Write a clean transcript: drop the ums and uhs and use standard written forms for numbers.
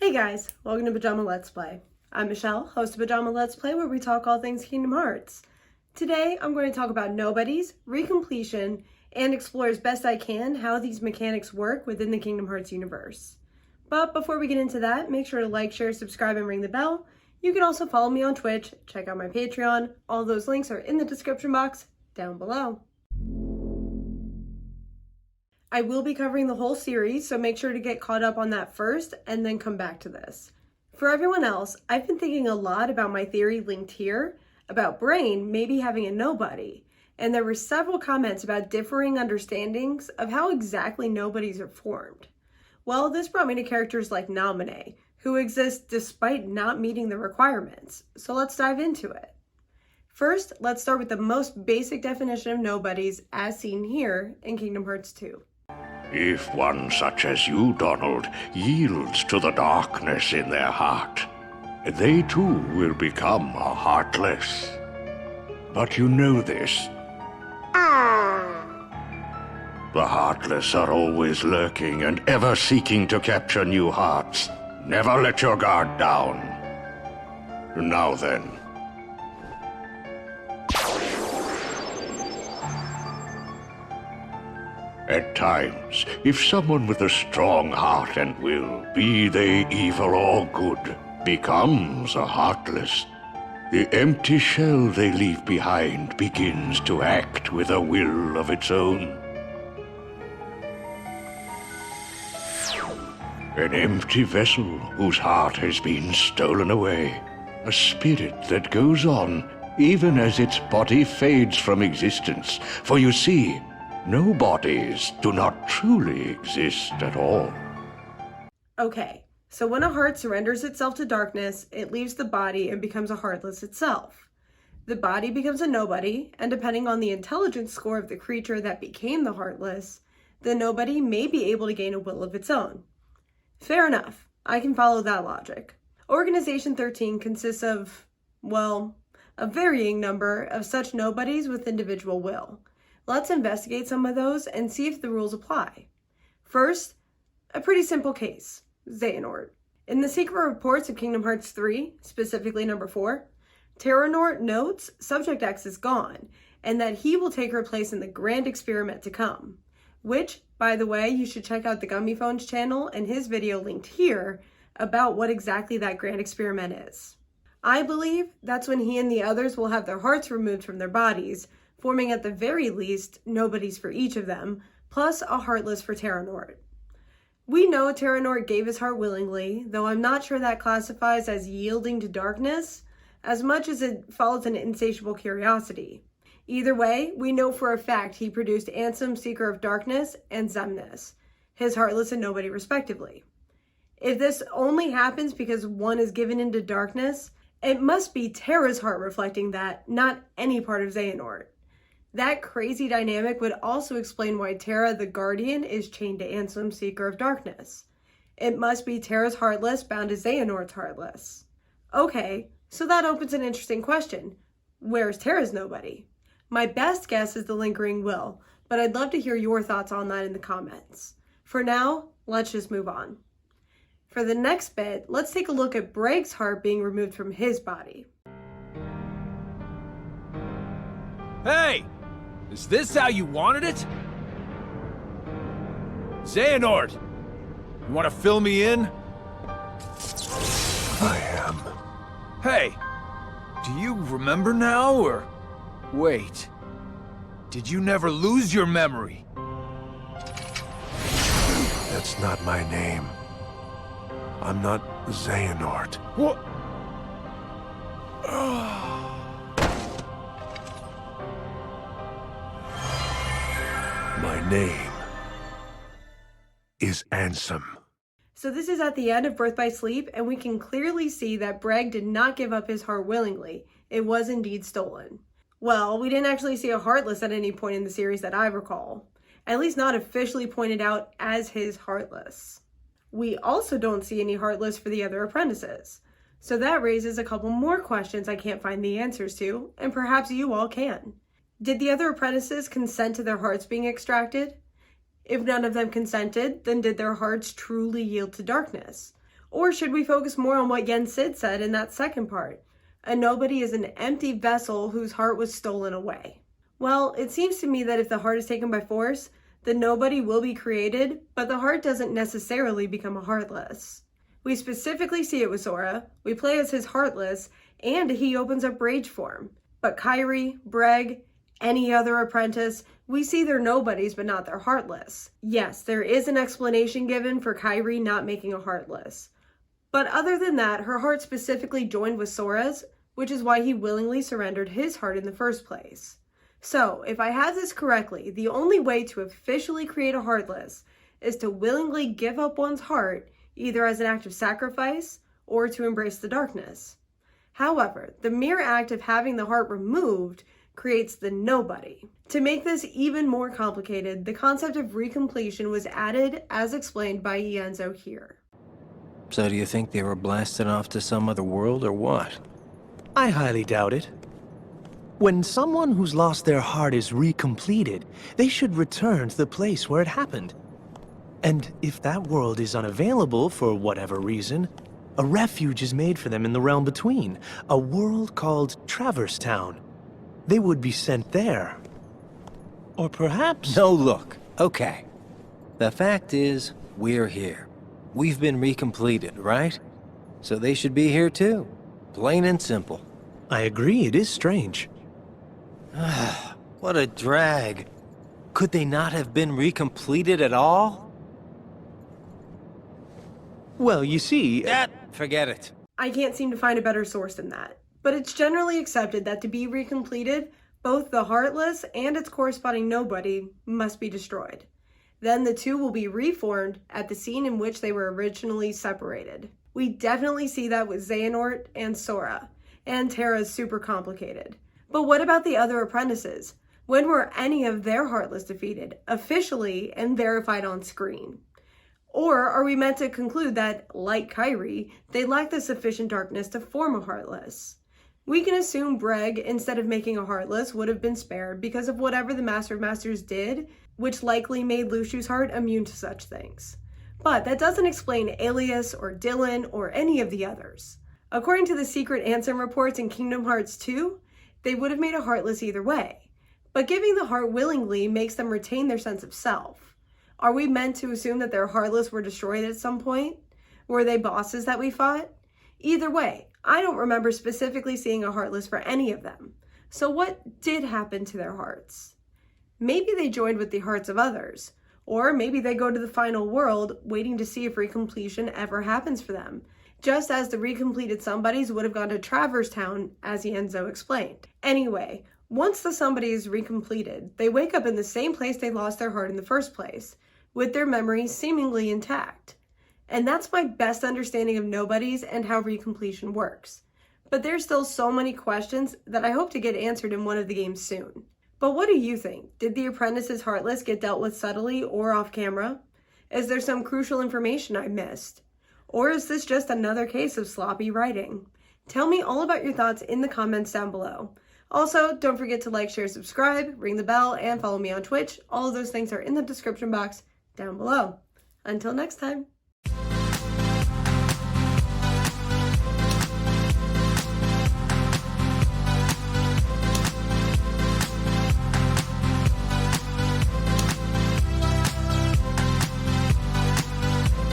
Hey guys, welcome to Pajama Let's Play. I'm Michelle, host of Pajama Let's Play, where we talk all things Kingdom Hearts. Today, I'm going to talk about Nobodies, Recompletion, and explore as best I can how these mechanics work within the Kingdom Hearts universe. But before we get into that, make sure to like, share, subscribe, and ring the bell. You can also follow me on Twitch, check out my Patreon. All those links are in the description box down below. I will be covering the whole series, so make sure to get caught up on that first and then come back to this. For everyone else, I've been thinking a lot about my theory linked here about Brain maybe having a nobody, and there were several comments about differing understandings of how exactly nobodies are formed. Well, this brought me to characters like Naminé, who exist despite not meeting the requirements, so let's dive into it. First, let's start with the most basic definition of nobodies as seen here in Kingdom Hearts 2. If one such as you, Donald, yields to the darkness in their heart, they too will become a Heartless. But you know this. The Heartless are always lurking and ever seeking to capture new hearts. Never let your guard down. Now then. At times, if someone with a strong heart and will, be they evil or good, becomes a Heartless, the empty shell they leave behind begins to act with a will of its own. An empty vessel whose heart has been stolen away. A spirit that goes on even as its body fades from existence. For you see, Nobodies do not truly exist at all. Okay, so when a heart surrenders itself to darkness, it leaves the body and becomes a Heartless itself. The body becomes a nobody, and depending on the intelligence score of the creature that became the Heartless, the nobody may be able to gain a will of its own. Fair enough, I can follow that logic. Organization 13 consists of, well, a varying number of such nobodies with individual will. Let's investigate some of those and see if the rules apply. First, a pretty simple case, Xehanort. In the secret reports of Kingdom Hearts 3, specifically number 4, Terranort notes Subject X is gone, and that he will take her place in the grand experiment to come. Which, by the way, you should check out the Gummy Phones channel and his video linked here about what exactly that grand experiment is. I believe that's when he and the others will have their hearts removed from their bodies, forming at the very least nobodies for each of them, plus a Heartless for Terranort. We know Terranort gave his heart willingly, though I'm not sure that classifies as yielding to darkness, as much as it follows an insatiable curiosity. Either way, we know for a fact he produced Ansem, Seeker of Darkness, and Xemnas, his Heartless and Nobody respectively. If this only happens because one is given into darkness, it must be Terra's heart reflecting that, not any part of Xehanort. That crazy dynamic would also explain why Terra the Guardian is chained to Ansem, Seeker of Darkness. It must be Terra's Heartless bound to Xehanort's Heartless. Okay, so that opens an interesting question. Where's Terra's nobody? My best guess is the lingering will, but I'd love to hear your thoughts on that in the comments. For now, let's just move on. For the next bit, let's take a look at Braig's heart being removed from his body. Hey! Is this how you wanted it? Xehanort! You want to fill me in? I am. Hey! Do you remember now, or... Wait. Did you never lose your memory? That's not my name. I'm not Xehanort. What? My name is Ansem. So this is at the end of Birth by Sleep, and we can clearly see that Braig did not give up his heart willingly. It was indeed stolen. Well, we didn't actually see a Heartless at any point in the series that I recall. At least not officially pointed out as his Heartless. We also don't see any Heartless for the other apprentices. So that raises a couple more questions I can't find the answers to, and perhaps you all can. Did the other apprentices consent to their hearts being extracted? If none of them consented, then did their hearts truly yield to darkness? Or should we focus more on what Yen Sid said in that second part? A nobody is an empty vessel whose heart was stolen away. Well, it seems to me that if the heart is taken by force, the nobody will be created, but the heart doesn't necessarily become a Heartless. We specifically see it with Sora, we play as his Heartless, and he opens up rage form. But Kairi, Breg, any other apprentice, we see they're nobodies but not their Heartless. Yes, there is an explanation given for Kairi not making a Heartless. But other than that, her heart specifically joined with Sora's, which is why he willingly surrendered his heart in the first place. So, if I have this correctly, the only way to officially create a Heartless is to willingly give up one's heart, either as an act of sacrifice or to embrace the darkness. However, the mere act of having the heart removed creates the nobody. To make this even more complicated, the concept of recompletion was added as explained by Ienzo here. So do you think they were blasted off to some other world or what? I highly doubt it. When someone who's lost their heart is recompleted, they should return to the place where it happened. And if that world is unavailable for whatever reason, a refuge is made for them in the realm between, a world called Traverse Town. They would be sent there. Or perhaps... No, look. Okay. The fact is, we're here. We've been recompleted, right? So they should be here too. Plain and simple. I agree, it is strange. What a drag. Could they not have been recompleted at all? Well, you see... Forget it. I can't seem to find a better source than that. But it's generally accepted that to be recompleted, both the Heartless and its corresponding nobody must be destroyed. Then the two will be reformed at the scene in which they were originally separated. We definitely see that with Xehanort and Sora, and Terra's super complicated. But what about the other apprentices? When were any of their Heartless defeated, officially and verified on screen? Or are we meant to conclude that, like Kairi, they lack the sufficient darkness to form a Heartless? We can assume Breg, instead of making a Heartless, would have been spared because of whatever the Master of Masters did, which likely made Lushu's heart immune to such things. But that doesn't explain Alias or Dylan or any of the others. According to the secret Ansem reports in Kingdom Hearts 2, they would have made a Heartless either way. But giving the heart willingly makes them retain their sense of self. Are we meant to assume that their Heartless were destroyed at some point? Were they bosses that we fought? Either way, I don't remember specifically seeing a Heartless for any of them. So what did happen to their hearts? Maybe they joined with the hearts of others. Or maybe they go to the final world, waiting to see if recompletion ever happens for them. Just as the recompleted somebodies would have gone to Traverse Town, as Ienzo explained. Anyway, once the somebody is recompleted, they wake up in the same place they lost their heart in the first place, with their memories seemingly intact. And that's my best understanding of Nobodies and how recompletion works. But there's still so many questions that I hope to get answered in one of the games soon. But what do you think? Did the apprentice's Heartless get dealt with subtly or off camera? Is there some crucial information I missed? Or is this just another case of sloppy writing? Tell me all about your thoughts in the comments down below. Also, don't forget to like, share, subscribe, ring the bell, and follow me on Twitch. All of those things are in the description box down below. Until next time.